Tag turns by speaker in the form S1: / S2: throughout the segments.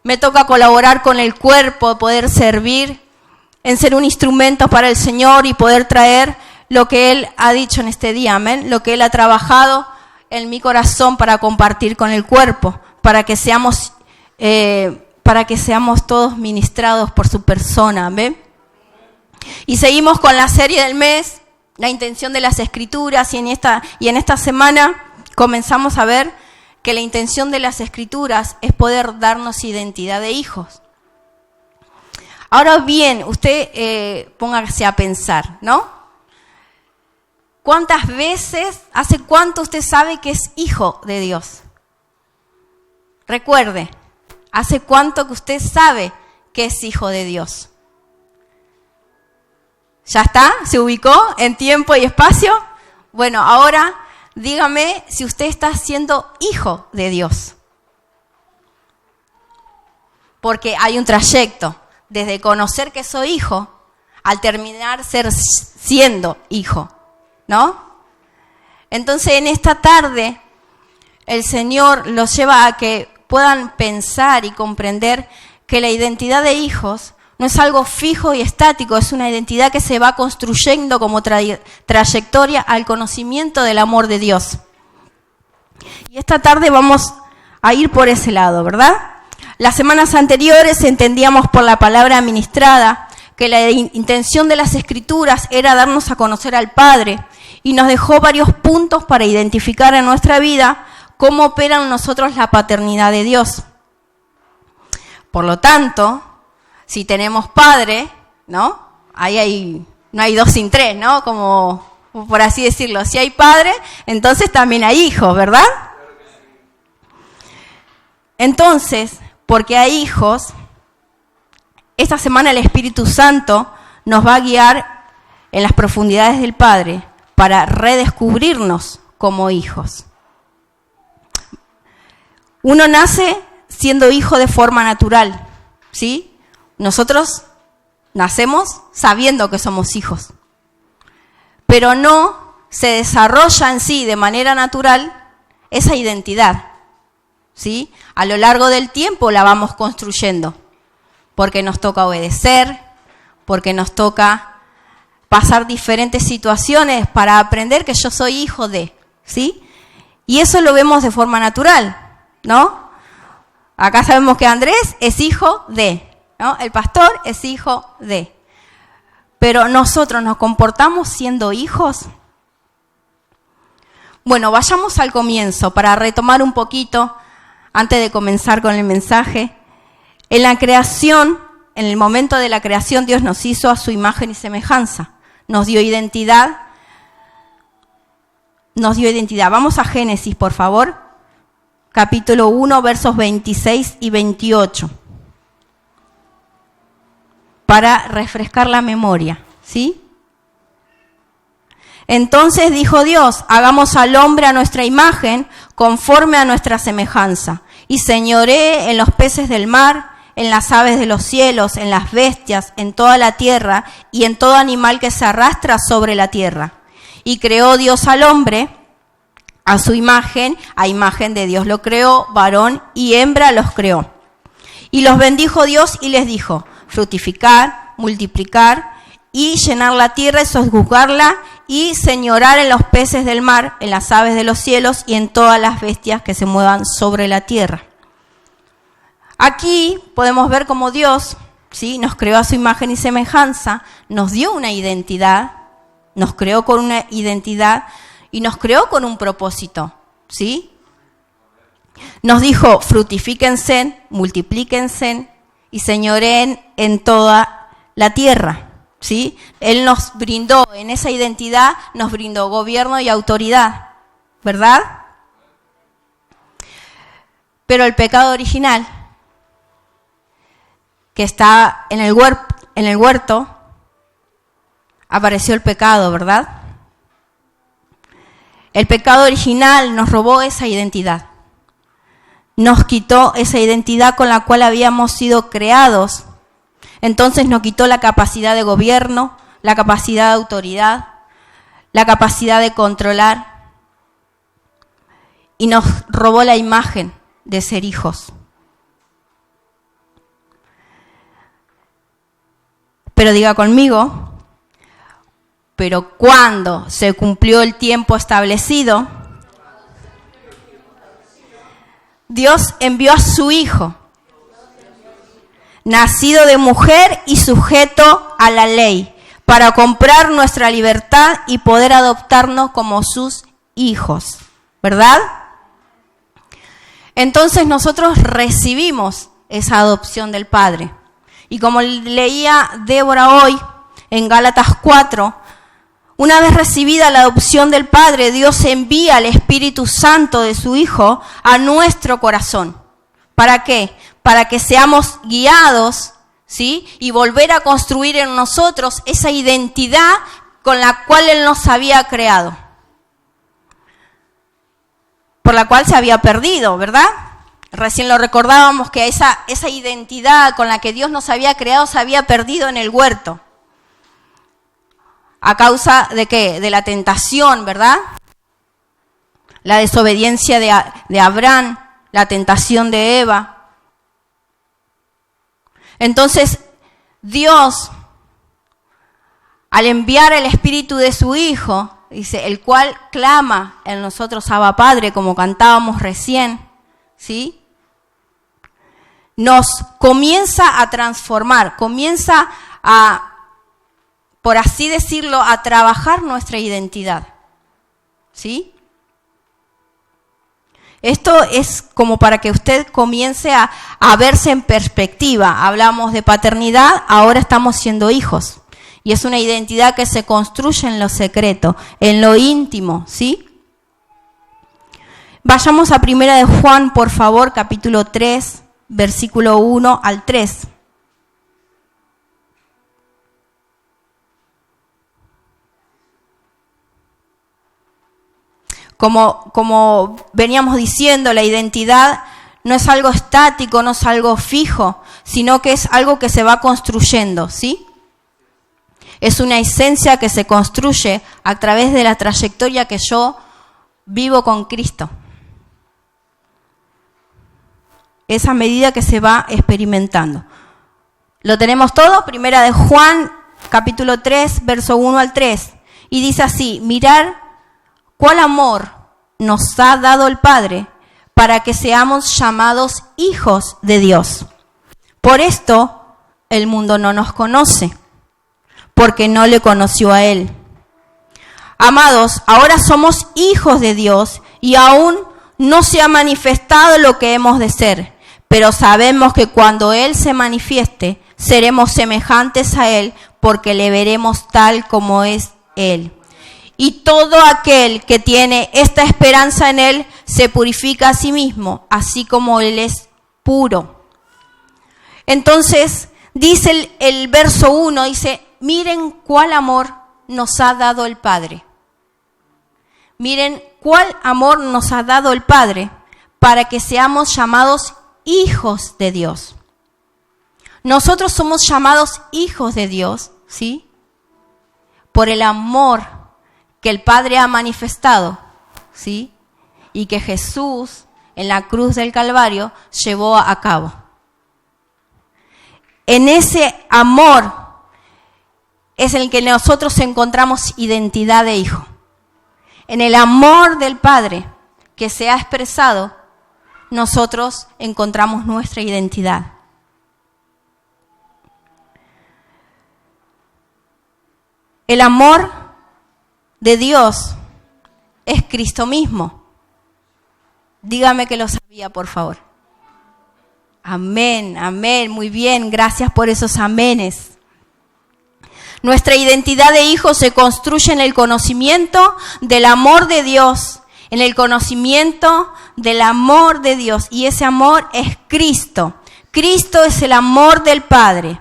S1: Me toca colaborar con el cuerpo, poder servir, en ser un instrumento para el Señor y poder traer lo que Él ha dicho en este día, amén. Lo que Él ha trabajado en mi corazón para compartir con el cuerpo, para que seamos todos ministrados por su persona, amén. Y seguimos con la serie del mes, la intención de las Escrituras, y en esta semana comenzamos a ver que la intención de las Escrituras es poder darnos identidad de hijos. Ahora bien, usted póngase a pensar, ¿no? ¿Cuántas veces, hace cuánto usted sabe que es hijo de Dios? Recuerde, ¿hace cuánto que usted sabe que es hijo de Dios? ¿Ya está? ¿Se ubicó en tiempo y espacio? Bueno, ahora dígame si usted está siendo hijo de Dios. Porque hay un trayecto, desde conocer que soy hijo, al terminar siendo hijo, ¿no? Entonces en esta tarde el Señor los lleva a que puedan pensar y comprender que la identidad de hijos no es algo fijo y estático, es una identidad que se va construyendo como trayectoria al conocimiento del amor de Dios. Y esta tarde vamos a ir por ese lado, ¿verdad? Las semanas anteriores entendíamos por la palabra ministrada que la intención de las Escrituras era darnos a conocer al Padre y nos dejó varios puntos para identificar en nuestra vida cómo opera en nosotros la paternidad de Dios. Por lo tanto, si tenemos Padre, ¿no? No hay dos sin tres, ¿no? Como por así decirlo. Si hay Padre, entonces también hay hijos, ¿verdad? Entonces, porque hay hijos, esta semana el Espíritu Santo nos va a guiar en las profundidades del Padre para redescubrirnos como hijos. Uno nace siendo hijo de forma natural, ¿sí? Nosotros nacemos sabiendo que somos hijos, pero no se desarrolla en sí de manera natural esa identidad, ¿sí? A lo largo del tiempo la vamos construyendo, porque nos toca obedecer, porque nos toca pasar diferentes situaciones para aprender que yo soy hijo de, ¿sí? Y eso lo vemos de forma natural, ¿no? Acá sabemos que Andrés es hijo de, ¿no? El pastor es hijo de. Pero nosotros nos comportamos siendo hijos. Bueno, vayamos al comienzo para retomar un poquito antes de comenzar con el mensaje. En la creación, en el momento de la creación, Dios nos hizo a su imagen y semejanza. Nos dio identidad. Vamos a Génesis, por favor. Capítulo 1, versos 26 y 28. Para refrescar la memoria, ¿sí? Entonces dijo Dios, hagamos al hombre a nuestra imagen, conforme a nuestra semejanza, y señoree en los peces del mar, en las aves de los cielos, en las bestias, en toda la tierra, y en todo animal que se arrastra sobre la tierra. Y creó Dios al hombre, a su imagen, a imagen de Dios lo creó, varón y hembra los creó. Y los bendijo Dios y les dijo, fructificar, multiplicar y llenar la tierra y sojuzgarla y señorar en los peces del mar, en las aves de los cielos y en todas las bestias que se muevan sobre la tierra. Aquí podemos ver cómo Dios, ¿sí?, nos creó a su imagen y semejanza, nos dio una identidad, nos creó con una identidad y nos creó con un propósito, ¿sí? Nos dijo, fructifíquense, multiplíquense y señoreen en toda la tierra, ¿sí? Él nos brindó, en esa identidad, nos brindó gobierno y autoridad, ¿verdad? Pero el pecado original, que está en el huerto, apareció el pecado, ¿verdad? El pecado original nos robó esa identidad. Nos quitó esa identidad con la cual habíamos sido creados. Entonces nos quitó la capacidad de gobierno, la capacidad de autoridad, la capacidad de controlar. Y nos robó la imagen de ser hijos. Pero diga conmigo, pero cuando se cumplió el tiempo establecido, Dios envió a su Hijo, nacido de mujer y sujeto a la ley, para comprar nuestra libertad y poder adoptarnos como sus hijos, ¿verdad? Entonces nosotros recibimos esa adopción del Padre. Y como leía Débora hoy en Gálatas 4, una vez recibida la adopción del Padre, Dios envía al Espíritu Santo de su Hijo a nuestro corazón. ¿Para qué? Para que seamos guiados, ¿sí? Y volver a construir en nosotros esa identidad con la cual Él nos había creado. Por la cual se había perdido, ¿verdad? Recién lo recordábamos que esa identidad con la que Dios nos había creado se había perdido en el huerto. ¿A causa de qué? De la tentación, ¿verdad? La desobediencia de Abraham, la tentación de Eva. Entonces, Dios, al enviar el Espíritu de su Hijo, dice, el cual clama en nosotros, Abba Padre, como cantábamos recién, ¿sí? Nos comienza a transformar, comienza a, por así decirlo, a trabajar nuestra identidad, ¿sí? Esto es como para que usted comience a verse en perspectiva. Hablamos de paternidad, ahora estamos siendo hijos. Y es una identidad que se construye en lo secreto, en lo íntimo, ¿sí? Vayamos a 1 de Juan, por favor, capítulo 3, versículo 1 al 3. Como veníamos diciendo, la identidad no es algo estático, no es algo fijo, sino que es algo que se va construyendo, ¿sí? Es una esencia que se construye a través de la trayectoria que yo vivo con Cristo. Esa medida que se va experimentando. ¿Lo tenemos todo? 1 de Juan, capítulo 3, verso 1 al 3. Y dice así, mirad cuál amor nos ha dado el Padre para que seamos llamados hijos de Dios. Por esto el mundo no nos conoce, porque no le conoció a Él. Amados, ahora somos hijos de Dios y aún no se ha manifestado lo que hemos de ser, pero sabemos que cuando Él se manifieste, seremos semejantes a Él, porque le veremos tal como es Él. Y todo aquel que tiene esta esperanza en Él se purifica a sí mismo, así como Él es puro. Entonces, dice el verso 1, dice, miren cuál amor nos ha dado el Padre. Miren cuál amor nos ha dado el Padre para que seamos llamados hijos de Dios. Nosotros somos llamados hijos de Dios, ¿sí? Por el amor que el Padre ha manifestado, ¿sí? Y que Jesús en la cruz del Calvario llevó a cabo. En ese amor es en el que nosotros encontramos identidad de hijo. En el amor del Padre que se ha expresado, nosotros encontramos nuestra identidad. El amor de Dios es Cristo mismo. Dígame que lo sabía, por favor. Amén, amén, muy bien, gracias por esos amenes. Nuestra identidad de hijo se construye en el conocimiento del amor de Dios, en el conocimiento del amor de Dios, y ese amor es Cristo. Cristo es el amor del Padre.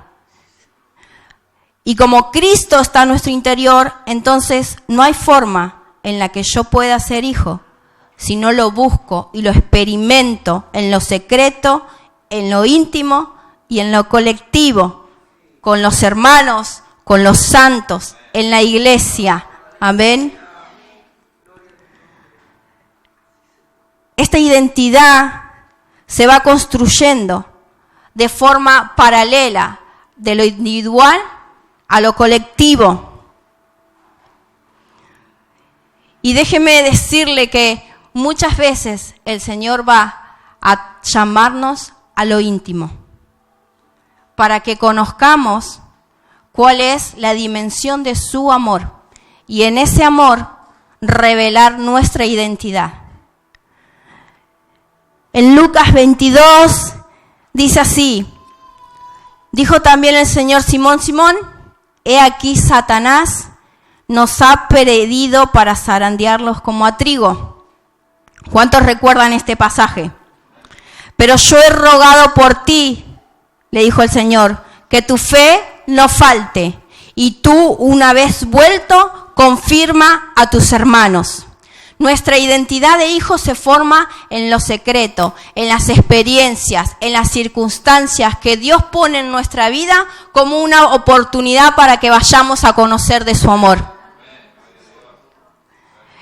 S1: Y como Cristo está en nuestro interior, entonces no hay forma en la que yo pueda ser hijo, si no lo busco y lo experimento en lo secreto, en lo íntimo y en lo colectivo, con los hermanos, con los santos, en la iglesia. Amén. Esta identidad se va construyendo de forma paralela de lo individual a lo colectivo. Y déjeme decirle que muchas veces el Señor va a llamarnos a lo íntimo, para que conozcamos cuál es la dimensión de su amor y en ese amor revelar nuestra identidad. En Lucas 22 dice así: dijo también el Señor: Simón, Simón, he aquí Satanás nos ha pedido para zarandearlos como a trigo. ¿Cuántos recuerdan este pasaje? Pero yo he rogado por ti, le dijo el Señor, que tu fe no falte, y tú, una vez vuelto, confirma a tus hermanos. Nuestra identidad de hijos se forma en lo secreto, en las experiencias, en las circunstancias que Dios pone en nuestra vida como una oportunidad para que vayamos a conocer de su amor.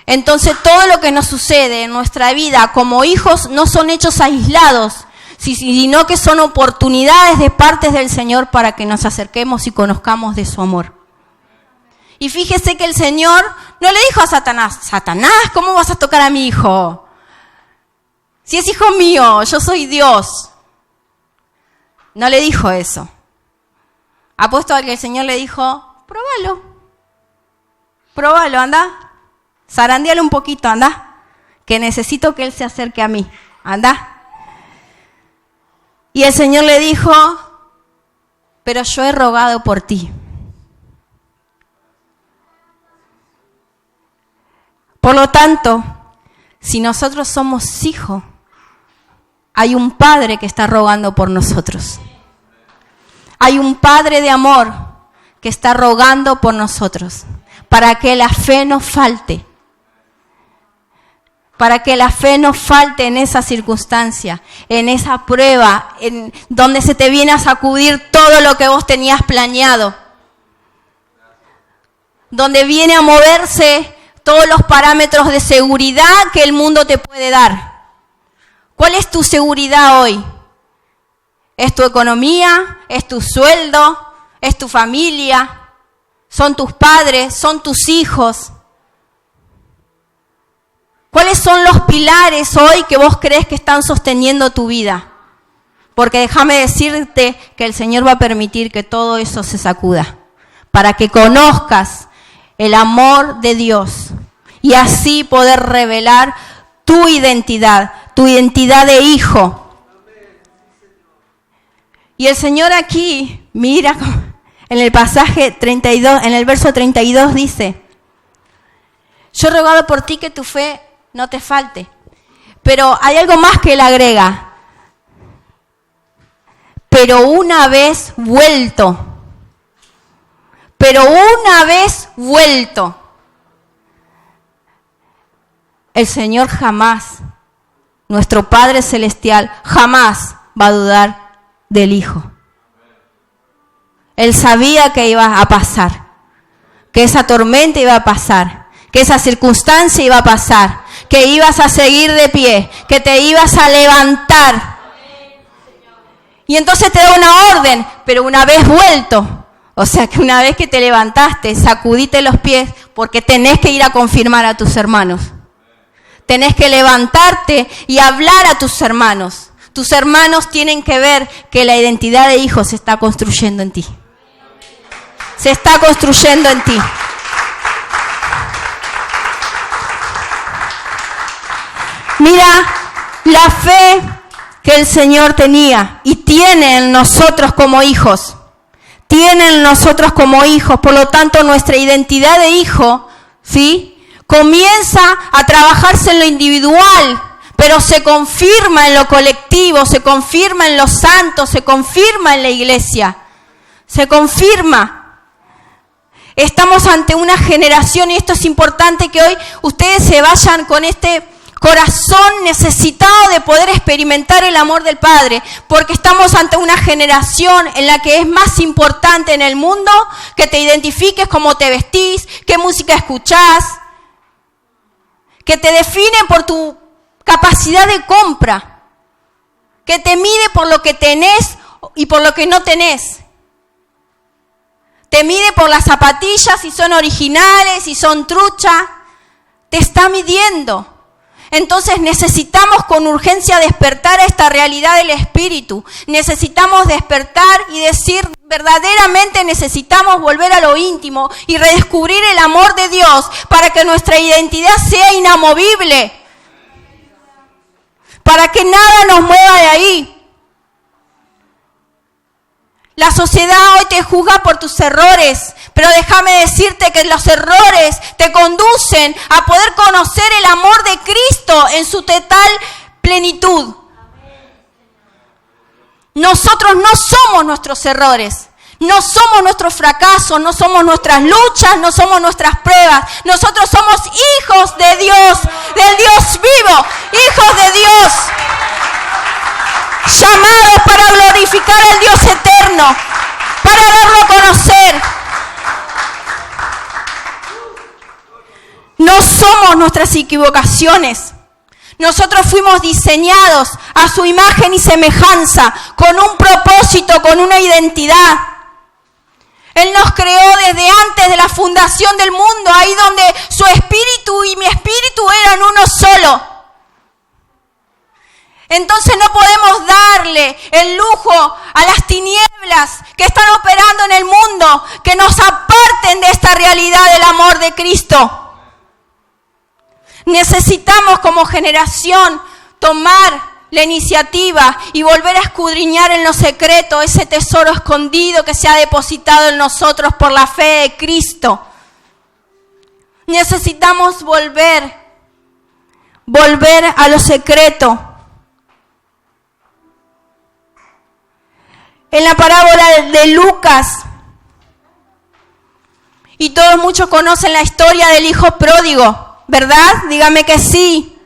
S1: Entonces todo lo que nos sucede en nuestra vida como hijos no son hechos aislados, sino que son oportunidades de parte del Señor para que nos acerquemos y conozcamos de su amor. Y fíjese que el Señor no le dijo a Satanás: Satanás, ¿cómo vas a tocar a mi hijo? Si es hijo mío, yo soy Dios. No le dijo eso. Apuesto a que el Señor le dijo: próbalo, anda. Zarandeale un poquito, anda. Que necesito que él se acerque a mí, anda. Y el Señor le dijo: pero yo he rogado por ti. Por lo tanto, si nosotros somos hijos, hay un Padre que está rogando por nosotros. Hay un Padre de amor que está rogando por nosotros, para que la fe no falte. Para que la fe no falte en esa circunstancia, en esa prueba, en donde se te viene a sacudir todo lo que vos tenías planeado. Donde viene a moverse todos los parámetros de seguridad que el mundo te puede dar. ¿Cuál es tu seguridad hoy? ¿Es tu economía? ¿Es tu sueldo? ¿Es tu familia? ¿Son tus padres? ¿Son tus hijos? ¿Cuáles son los pilares hoy que vos crees que están sosteniendo tu vida? Porque déjame decirte que el Señor va a permitir que todo eso se sacuda, para que conozcas el amor de Dios y así poder revelar tu identidad de hijo. Y el Señor aquí, mira, en el pasaje 32, en el verso 32 dice: yo he rogado por ti que tu fe no te falte. Pero hay algo más que él agrega: pero una vez vuelto, el Señor jamás, nuestro Padre Celestial, jamás va a dudar del Hijo. Él sabía que iba a pasar, que esa tormenta iba a pasar, que esa circunstancia iba a pasar, que ibas a seguir de pie, que te ibas a levantar. Y entonces te da una orden, pero una vez vuelto, o sea que una vez que te levantaste, sacudite los pies, porque tenés que ir a confirmar a tus hermanos. Tenés que levantarte y hablar a tus hermanos. Tus hermanos tienen que ver que la identidad de hijo se está construyendo en ti. Se está construyendo en ti. Mira la fe que el Señor tenía y tiene en nosotros como hijos. Tiene en nosotros como hijos. Por lo tanto, nuestra identidad de hijo, ¿sí?, comienza a trabajarse en lo individual, pero se confirma en lo colectivo, se confirma en los santos, se confirma en la iglesia. Se confirma. Estamos ante una generación, y esto es importante que hoy ustedes se vayan con este corazón necesitado de poder experimentar el amor del Padre, porque estamos ante una generación en la que es más importante en el mundo que te identifiques cómo te vestís, qué música escuchás, que te define por tu capacidad de compra, que te mide por lo que tenés y por lo que no tenés. Te mide por las zapatillas, si son originales, si son trucha. Te está midiendo. Entonces necesitamos con urgencia despertar a esta realidad del Espíritu. Necesitamos despertar y decir, verdaderamente necesitamos volver a lo íntimo y redescubrir el amor de Dios para que nuestra identidad sea inamovible. Para que nada nos mueva de ahí. La sociedad hoy te juzga por tus errores, pero déjame decirte que los errores te conducen a poder conocer el amor de Cristo en su total plenitud. Nosotros no somos nuestros errores, no somos nuestros fracasos, no somos nuestras luchas, no somos nuestras pruebas. Nosotros somos hijos de Dios, del Dios vivo, hijos de Dios. Llamados para glorificar al Dios eterno, para darlo a conocer. No somos nuestras equivocaciones. Nosotros fuimos diseñados a su imagen y semejanza, con un propósito, con una identidad. Él nos creó desde antes de la fundación del mundo, ahí donde su espíritu y mi espíritu eran uno solo. Entonces no podemos darle el lujo a las tinieblas que están operando en el mundo, que nos aparten de esta realidad del amor de Cristo. Necesitamos como generación tomar la iniciativa y volver a escudriñar en lo secreto ese tesoro escondido que se ha depositado en nosotros por la fe de Cristo. Necesitamos volver a lo secreto. En la parábola de Lucas, y todos muchos conocen la historia del hijo pródigo, ¿verdad? Dígame que sí.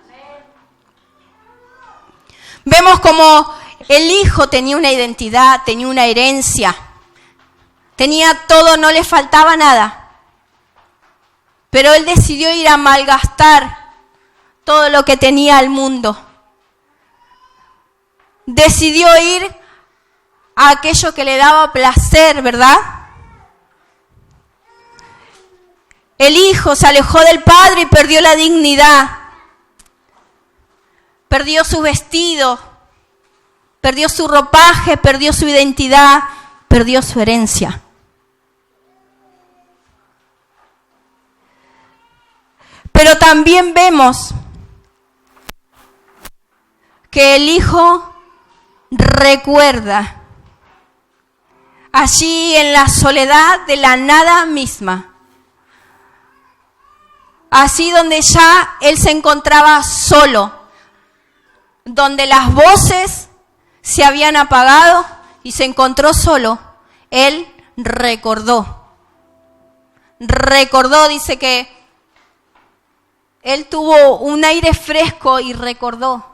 S1: Vemos como el hijo tenía una identidad, tenía una herencia, tenía todo, no le faltaba nada. Pero él decidió ir a malgastar todo lo que tenía al mundo. Decidió ir a aquello que le daba placer, ¿verdad? El hijo se alejó del padre y perdió la dignidad. Perdió su vestido, perdió su ropaje, perdió su identidad, perdió su herencia. Pero también vemos que el hijo recuerda allí en la soledad de la nada misma, así donde ya él se encontraba solo, donde las voces se habían apagado y se encontró solo, él recordó, dice que él tuvo un aire fresco y recordó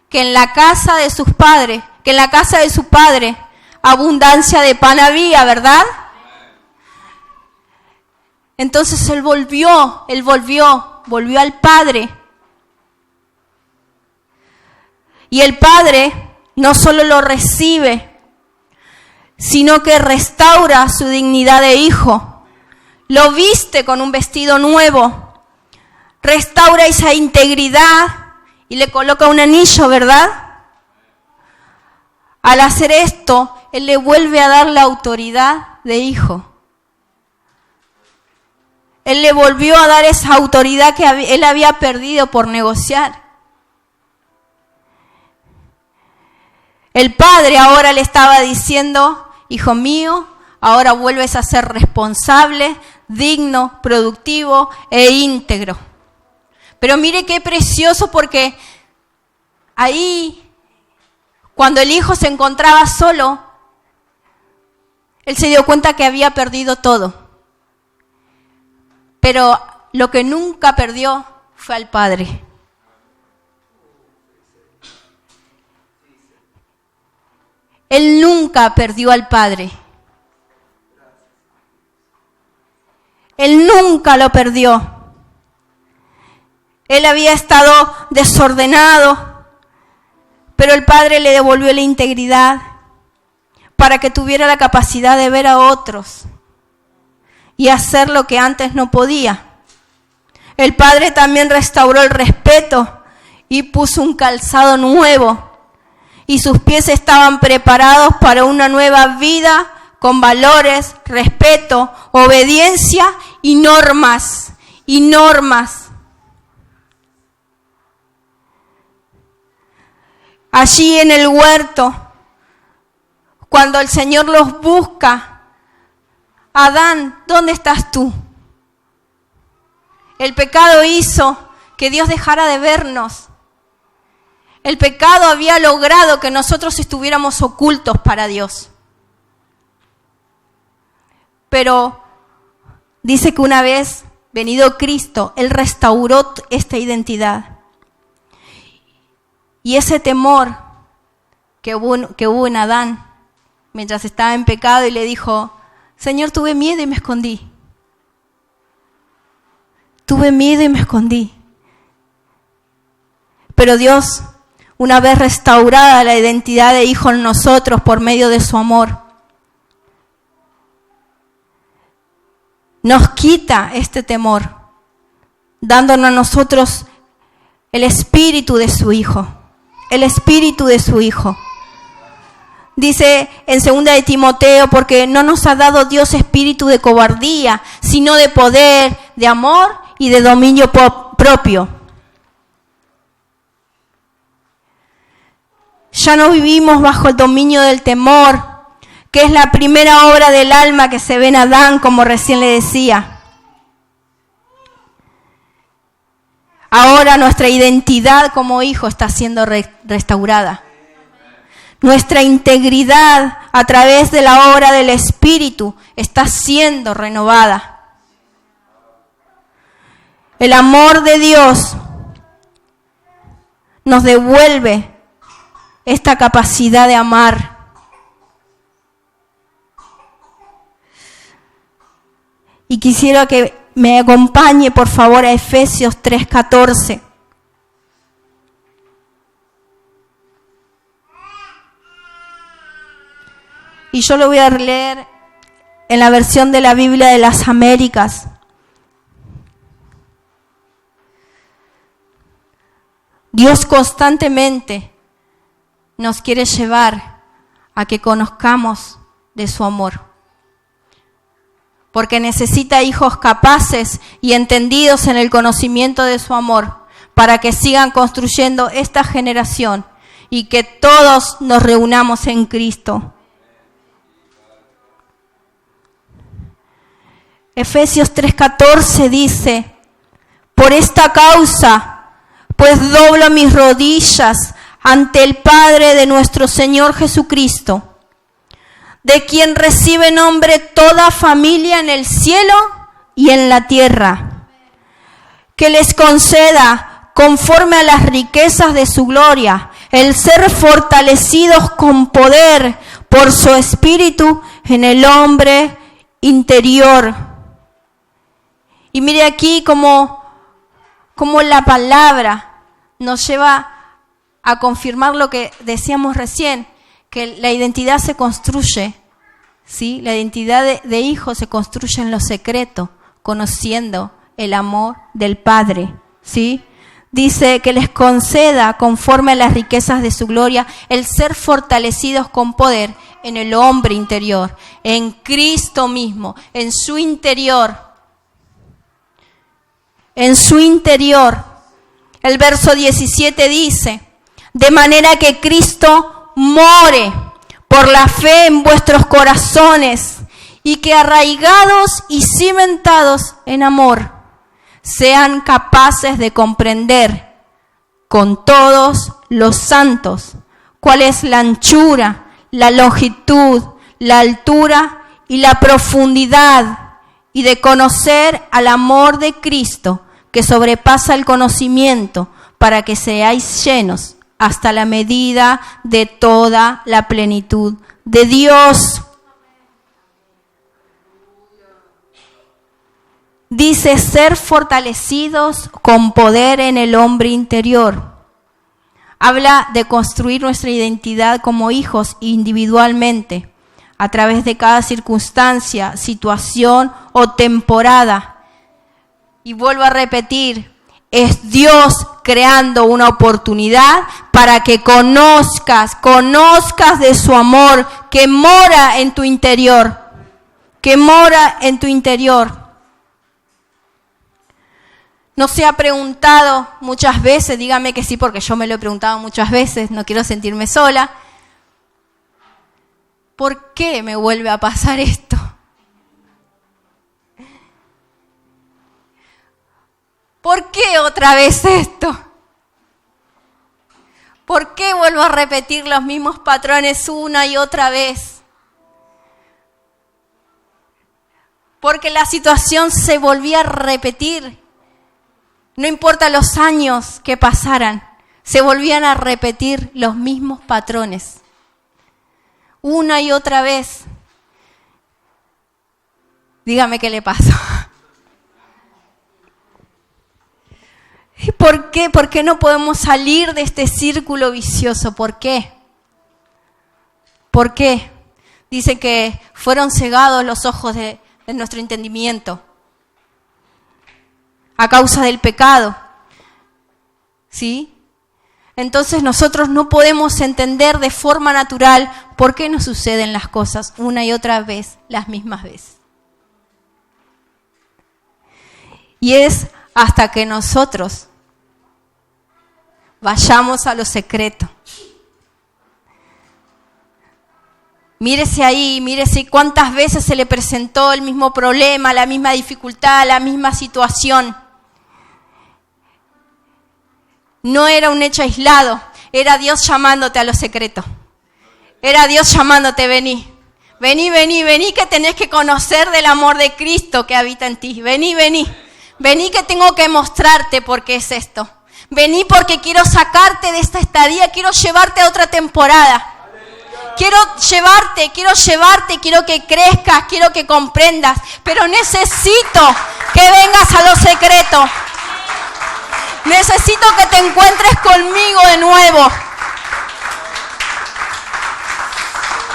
S1: que en la casa de sus padres, que en la casa de su padre, abundancia de pan había, ¿verdad? Entonces él volvió al Padre. Y el Padre no solo lo recibe, sino que restaura su dignidad de hijo. Lo viste con un vestido nuevo, restaura esa integridad y le coloca un anillo, ¿verdad? Al hacer esto, él le vuelve a dar la autoridad de hijo. Él le volvió a dar esa autoridad que él había perdido por negociar. El padre ahora le estaba diciendo, hijo mío, ahora vuelves a ser responsable, digno, productivo e íntegro. Pero mire qué precioso, porque ahí, cuando el hijo se encontraba solo, él se dio cuenta que había perdido todo. Pero lo que nunca perdió fue al Padre. Él nunca perdió al Padre. Él nunca lo perdió. Él había estado desordenado, pero el Padre le devolvió la integridad para que tuviera la capacidad de ver a otros y hacer lo que antes no podía. El Padre también restauró el respeto y puso un calzado nuevo, y sus pies estaban preparados para una nueva vida con valores, respeto, obediencia y normas. Allí en el huerto, cuando el Señor los busca, Adán, ¿dónde estás tú? El pecado hizo que Dios dejara de vernos. El pecado había logrado que nosotros estuviéramos ocultos para Dios. Pero dice que una vez venido Cristo, Él restauró esta identidad. Y ese temor que hubo en Adán, mientras estaba en pecado, y le dijo, Señor, tuve miedo y me escondí. Tuve miedo y me escondí. Pero Dios, una vez restaurada la identidad de hijo en nosotros por medio de su amor, nos quita este temor, dándonos a nosotros el espíritu de su Hijo. El espíritu de su Hijo. Dice en 2 de Timoteo, porque no nos ha dado Dios espíritu de cobardía, sino de poder, de amor y de dominio propio. Ya no vivimos bajo el dominio del temor, que es la primera obra del alma que se ve en Adán, como recién le decía. Ahora nuestra identidad como hijo está siendo restaurada. Nuestra integridad a través de la obra del Espíritu está siendo renovada. El amor de Dios nos devuelve esta capacidad de amar. Y quisiera que me acompañe, por favor, a Efesios 3:14. Y yo lo voy a leer en la versión de la Biblia de las Américas. Dios constantemente nos quiere llevar a que conozcamos de su amor. Porque necesita hijos capaces y entendidos en el conocimiento de su amor, para que sigan construyendo esta generación y que todos nos reunamos en Cristo. Efesios 3:14 dice, por esta causa, pues doblo mis rodillas ante el Padre de nuestro Señor Jesucristo, de quien recibe nombre toda familia en el cielo y en la tierra, que les conceda, conforme a las riquezas de su gloria, el ser fortalecidos con poder por su Espíritu en el hombre interior. Y mire aquí cómo la palabra nos lleva a confirmar lo que decíamos recién, que la identidad se construye, ¿sí? La identidad de hijo se construye en lo secreto, conociendo el amor del Padre, ¿sí? Dice que les conceda, conforme a las riquezas de su gloria, el ser fortalecidos con poder en el hombre interior, en Cristo mismo, en su interior. En su interior. El verso 17 dice, de manera que Cristo more por la fe en vuestros corazones y que arraigados y cimentados en amor, sean capaces de comprender con todos los santos cuál es la anchura, la longitud, la altura y la profundidad, y de conocer al amor de Cristo que sobrepasa el conocimiento, para que seáis llenos hasta la medida de toda la plenitud de Dios. Dice ser fortalecidos con poder en el hombre interior. Habla de construir nuestra identidad como hijos individualmente, a través de cada circunstancia, situación o temporada. Y vuelvo a repetir, es Dios creando una oportunidad para que conozcas de su amor que mora en tu interior, ¿No se ha preguntado muchas veces? Dígame que sí, porque yo me lo he preguntado muchas veces, no quiero sentirme sola. ¿Por qué me vuelve a pasar esto? ¿Por qué otra vez esto? ¿Por qué vuelvo a repetir los mismos patrones una y otra vez? Porque la situación se volvía a repetir. No importa los años que pasaran, se volvían a repetir los mismos patrones. Una y otra vez. Dígame qué le pasó. ¿Y por qué? ¿Por qué no podemos salir de este círculo vicioso? ¿Por qué? ¿Por qué? Dice que fueron cegados los ojos de nuestro entendimiento a causa del pecado. ¿Sí? Entonces nosotros no podemos entender de forma natural por qué nos suceden las cosas una y otra vez, las mismas veces. Y es hasta que nosotros vayamos a lo secreto. Mírese ahí, mírese cuántas veces se le presentó el mismo problema, la misma dificultad, la misma situación. No era un hecho aislado, era Dios llamándote a lo secreto. Era Dios llamándote, vení. Vení, que tenés que conocer del amor de Cristo que habita en ti. Vení que tengo que mostrarte por qué es esto. Vení porque quiero sacarte de esta estadía, quiero llevarte a otra temporada. Quiero llevarte, quiero que crezcas, quiero que comprendas, pero necesito que vengas a lo secreto. Necesito que te encuentres conmigo de nuevo.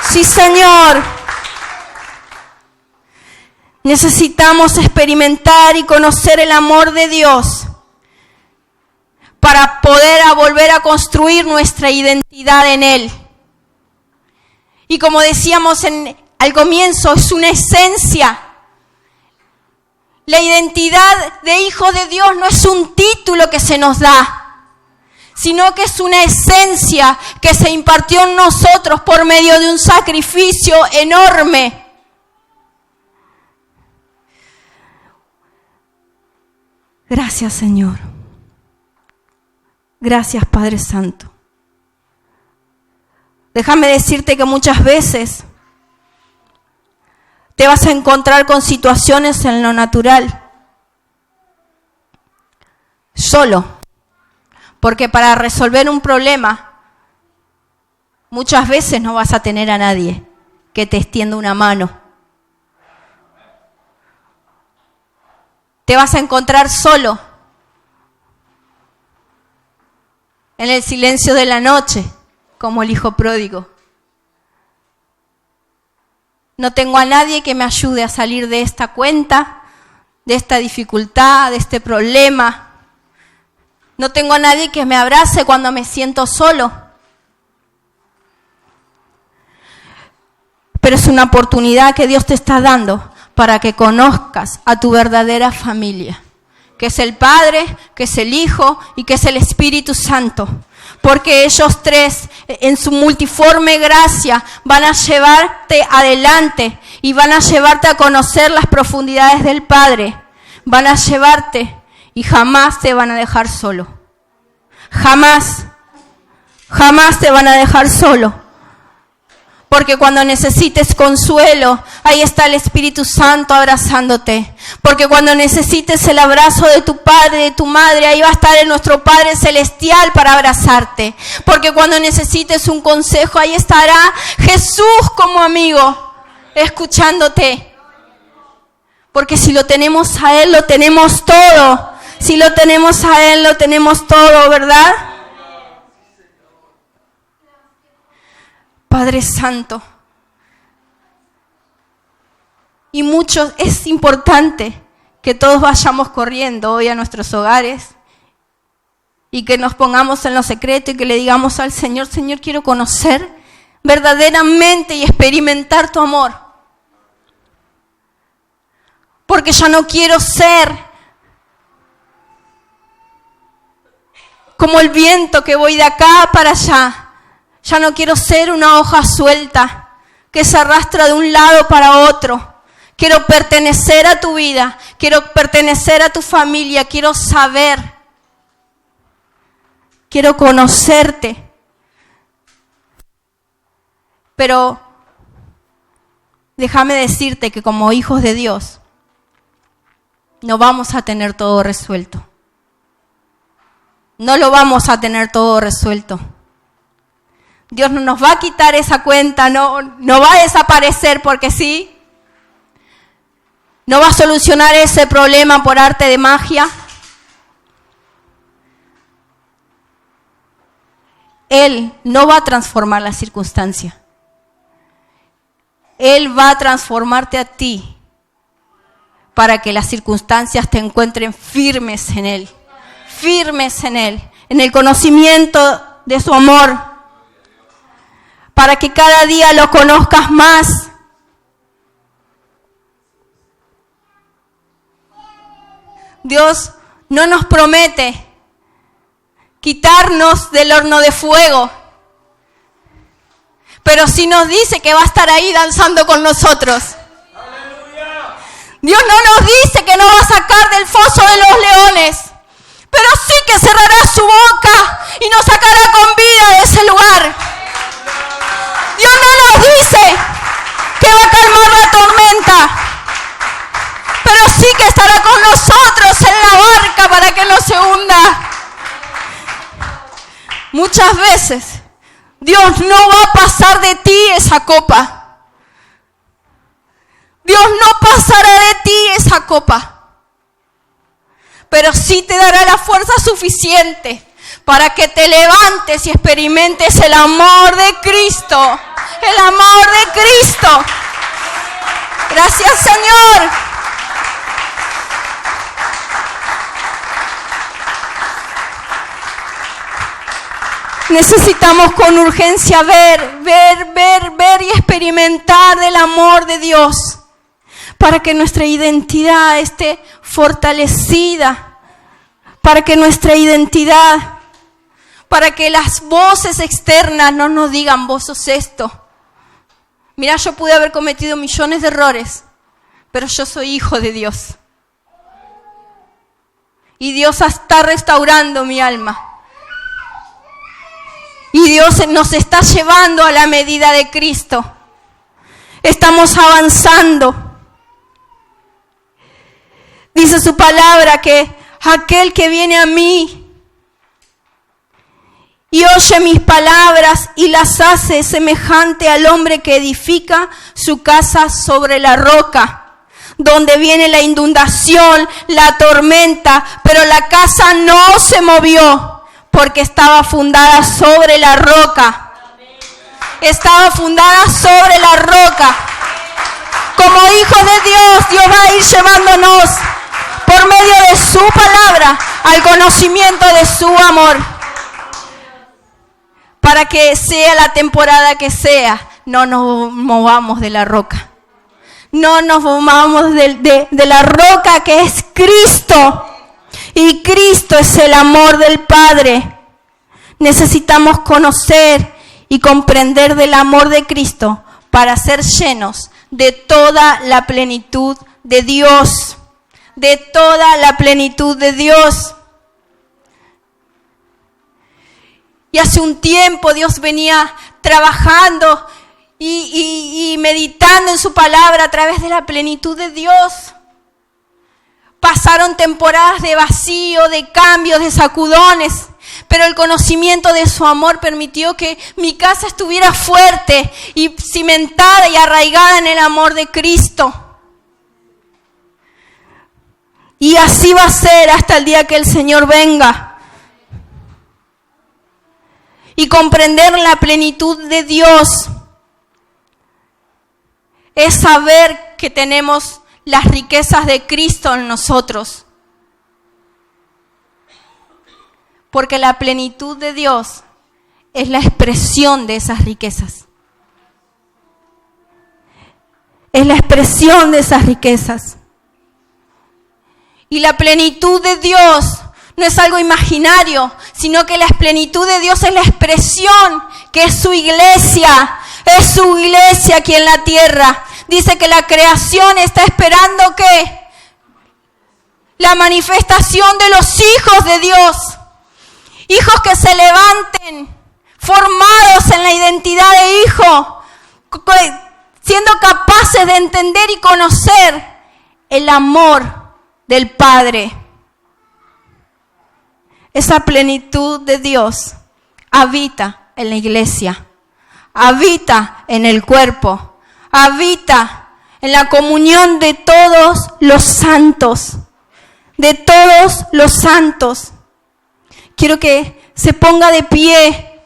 S1: Sí, Señor. Necesitamos experimentar y conocer el amor de Dios para poder volver a construir nuestra identidad en Él. Y como decíamos al comienzo, es una esencia. La identidad de hijo de Dios no es un título que se nos da, sino que es una esencia que se impartió en nosotros por medio de un sacrificio enorme. Gracias, Señor. Gracias, Padre Santo. Déjame decirte que muchas veces te vas a encontrar con situaciones en lo natural, solo, porque para resolver un problema muchas veces no vas a tener a nadie que te extienda una mano. Te vas a encontrar solo, en el silencio de la noche, como el hijo pródigo. No tengo a nadie que me ayude a salir de esta cuenta, de esta dificultad, de este problema. No tengo a nadie que me abrace cuando me siento solo. Pero es una oportunidad que Dios te está dando para que conozcas a tu verdadera familia, que es el Padre, que es el Hijo y que es el Espíritu Santo. Porque ellos tres, en su multiforme gracia, van a llevarte adelante y van a llevarte a conocer las profundidades del Padre. Van a llevarte y jamás te van a dejar solo. Jamás te van a dejar solo. Porque cuando necesites consuelo, ahí está el Espíritu Santo abrazándote. Porque cuando necesites el abrazo de tu padre, de tu madre, ahí va a estar nuestro Padre Celestial para abrazarte. Porque cuando necesites un consejo, ahí estará Jesús como amigo, escuchándote. Porque si lo tenemos a Él, lo tenemos todo. Si lo tenemos a Él, lo tenemos todo, ¿verdad? Padre Santo, Y es importante que todos vayamos corriendo hoy a nuestros hogares y que nos pongamos en lo secreto y que le digamos al Señor, Señor, quiero conocer verdaderamente y experimentar tu amor. Porque ya no quiero ser como el viento que voy de acá para allá. Ya no quiero ser una hoja suelta que se arrastra de un lado para otro. Quiero pertenecer a tu vida, quiero pertenecer a tu familia, quiero saber, quiero conocerte. Pero déjame decirte que como hijos de Dios no vamos a tener todo resuelto. No lo vamos a tener todo resuelto. Dios no nos va a quitar esa cuenta, no va a desaparecer porque sí. No va a solucionar ese problema por arte de magia. Él no va a transformar la circunstancia. Él va a transformarte a ti para que las circunstancias te encuentren firmes en Él. Firmes en Él, en el conocimiento de su amor. Para que cada día lo conozcas más. Dios no nos promete quitarnos del horno de fuego, pero sí nos dice que va a estar ahí danzando con nosotros. ¡Aleluya! Dios no nos dice que nos va a sacar del foso de los leones, pero sí que cerrará su boca y nos sacará con vida de ese lugar. Dios no nos dice que va a calmar la tormenta, pero sí que estará con nosotros en la barca para que no se hunda. Muchas veces Dios no va a pasar de ti esa copa. Dios no pasará de ti esa copa, pero sí te dará la fuerza suficiente para que te levantes y experimentes el amor de Cristo. El amor de Cristo. Gracias, Señor. Necesitamos con urgencia ver y experimentar del amor de Dios para que nuestra identidad esté fortalecida, para que nuestra identidad, para que las voces externas no nos digan vos sos esto. Mira, yo pude haber cometido millones de errores, pero yo soy hijo de Dios. Y Dios está restaurando mi alma. Y Dios nos está llevando a la medida de Cristo. Estamos avanzando. Dice su palabra que aquel que viene a mí y oye mis palabras y las hace semejante al hombre que edifica su casa sobre la roca, donde viene la inundación, la tormenta, pero la casa no se movió. Porque estaba fundada sobre la roca. Estaba fundada sobre la roca. Como hijos de Dios, Dios va a ir llevándonos por medio de su palabra al conocimiento de su amor. Para que sea la temporada que sea, no nos movamos de la roca. No nos movamos de la roca que es Cristo. Y Cristo es el amor del Padre. Necesitamos conocer y comprender del amor de Cristo para ser llenos de toda la plenitud de Dios. De toda la plenitud de Dios. Y hace un tiempo Dios venía trabajando y meditando en su palabra a través de la plenitud de Dios. Pasaron temporadas de vacío, de cambios, de sacudones, pero el conocimiento de su amor permitió que mi casa estuviera fuerte y cimentada y arraigada en el amor de Cristo. Y así va a ser hasta el día que el Señor venga. Y comprender la plenitud de Dios es saber que tenemos las riquezas de Cristo en nosotros. Porque la plenitud de Dios es la expresión de esas riquezas. Es la expresión de esas riquezas. Y la plenitud de Dios no es algo imaginario, sino que la plenitud de Dios es la expresión que es su iglesia. Es su iglesia aquí en la tierra. Dice que la creación está esperando que la manifestación de los hijos de Dios. Hijos que se levanten, formados en la identidad de hijo, siendo capaces de entender y conocer el amor del Padre. Esa plenitud de Dios habita en la iglesia, habita en el cuerpo, habita en la comunión de todos los santos, de todos los santos. Quiero que se ponga de pie.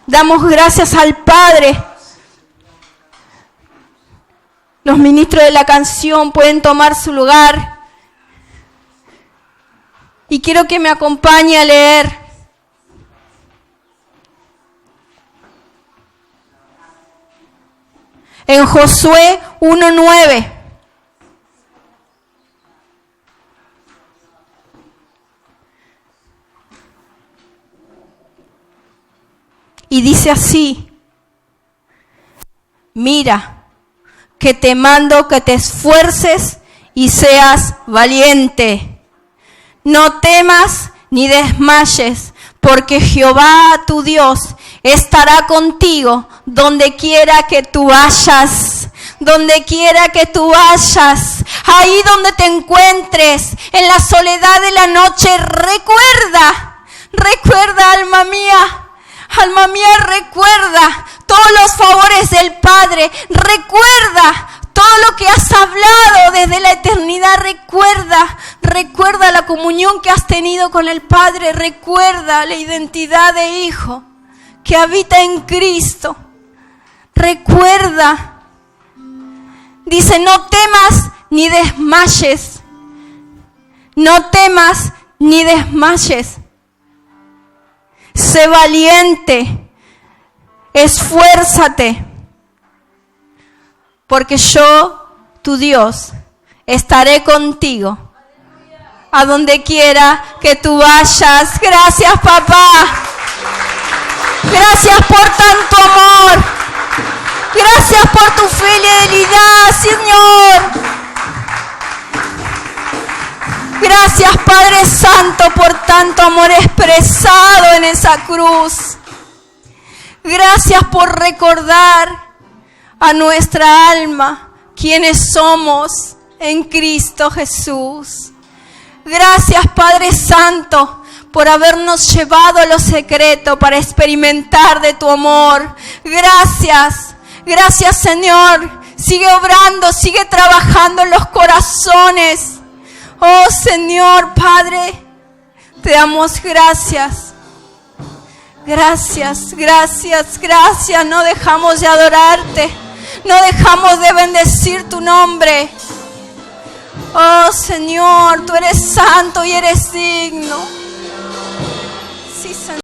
S1: Damos gracias al Padre. Los ministros de la canción pueden tomar su lugar. Y quiero que me acompañe a leer. En Josué 1:9. Y dice así: mira, que te mando que te esfuerces y seas valiente. No temas ni desmayes, porque Jehová tu Dios estará contigo donde quiera que tú vayas. Donde quiera que tú vayas, ahí donde te encuentres, en la soledad de la noche, recuerda, alma mía, recuerda todos los favores del Padre, recuerda todo lo que has hablado desde la eternidad, recuerda la comunión que has tenido con el Padre, recuerda la identidad de hijo que habita en Cristo, recuerda. Dice, no temas ni desmayes, no temas ni desmayes. Sé valiente, esfuérzate, porque yo, tu Dios, estaré contigo a donde quiera que tú vayas. Gracias, papá. Gracias por tanto amor. Gracias por tu fidelidad, Señor. Gracias, Padre Santo, por tanto amor expresado en esa cruz. Gracias por recordar a nuestra alma quiénes somos en Cristo Jesús. Gracias, Padre Santo, por habernos llevado a lo secreto para experimentar de tu amor. Gracias, Señor. Sigue obrando, sigue trabajando en los corazones. Oh, Señor, Padre, te damos gracias. Gracias. No dejamos de adorarte. No dejamos de bendecir tu nombre. Oh, Señor, tú eres santo y eres digno. Sí, Señor.